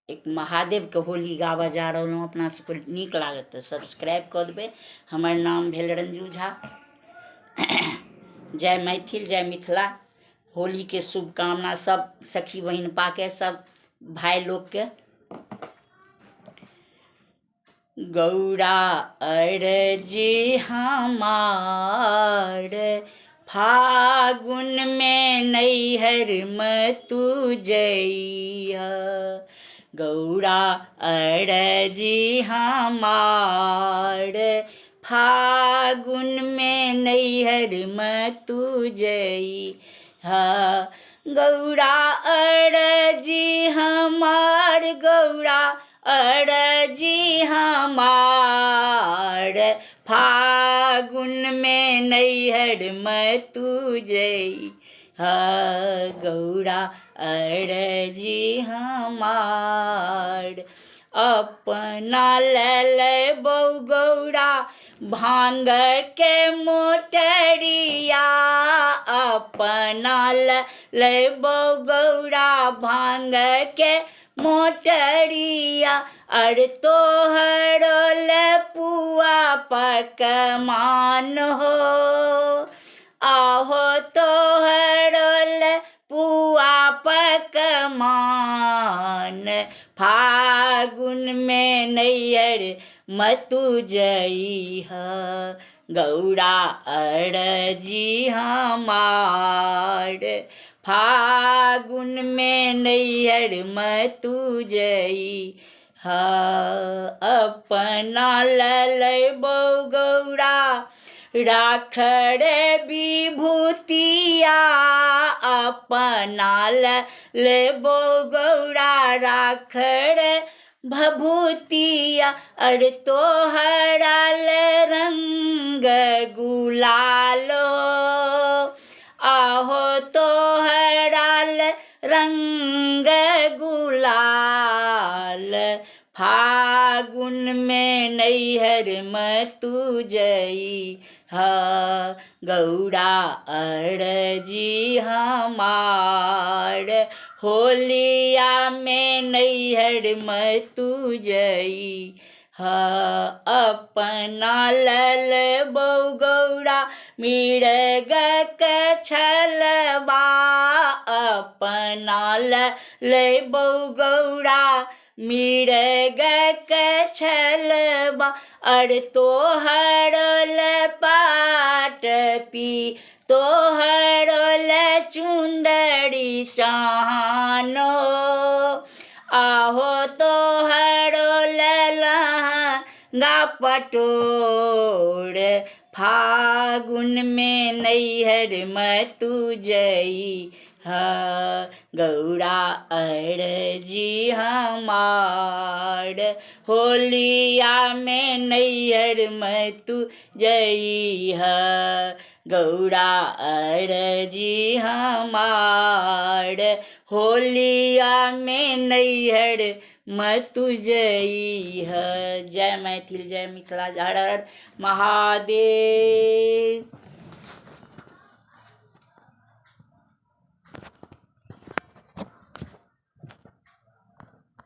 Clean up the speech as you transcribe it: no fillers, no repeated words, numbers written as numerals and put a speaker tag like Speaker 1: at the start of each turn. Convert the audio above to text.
Speaker 1: एक महादेव के होली गाबऽ जा रहल हूँ। अपना सबके नीक लागत तऽ सब्सक्राइब कऽ देबै। हमर नाम भेल रंजू झा। जय मैथिल जय मिथिला। होली के शुभकामना सब सखी बहिन पाके, सब भाई लोग के। गौरा अर्जी हमार फागुन में नैहर में तू जइहा। गौरा अर्जी हमार फागुन में नैहर में तू जइहा। गौरा अर्जी हमार, गौरा अर्जी हमार फागुन में नैहर में तू जइहा। गौरा अर्जी हमार अपना लेबौ गौरा भांग के मोटरिया। अपना लेबौ गौरा भांग के मोटरिया। अरे तोहर पुआ पकमान हो, आहो तोहर पुआ पकमान। फागुन में नैहर में तू जइहा। गौरा अर्जी हमार फागुन में नैहर में तू जइहा। अपना लेबौ गौरा राखड़ विभूतिया। अपना लेबौ गौरा राखड़ भभूतिया। अरे तोहरा रंग गुलाल हो, आहो तोहरा रंग गुलाल। फागुन में नैहर में तू जइहा। गौरा अर्जी हमार होलिया में नैहर में तू जइहा। अपना लेबौ गौरा मृग के छलबा। अपना लेबौ गौरा मृग के छलबा। अरे तोहर पाट पी तोहर चुंदड़ी सानो, आहो तोहर लहंगा पटोर। फागुन में नैहर में तू जइहा। गौरा अर्जी हमार होलिया में नैहर में तू जइहा। गौरा अर्जी हमार होलिया में नैहर में तू जइहा। जय मैथिल जय मिथिला। हर हर महादेव।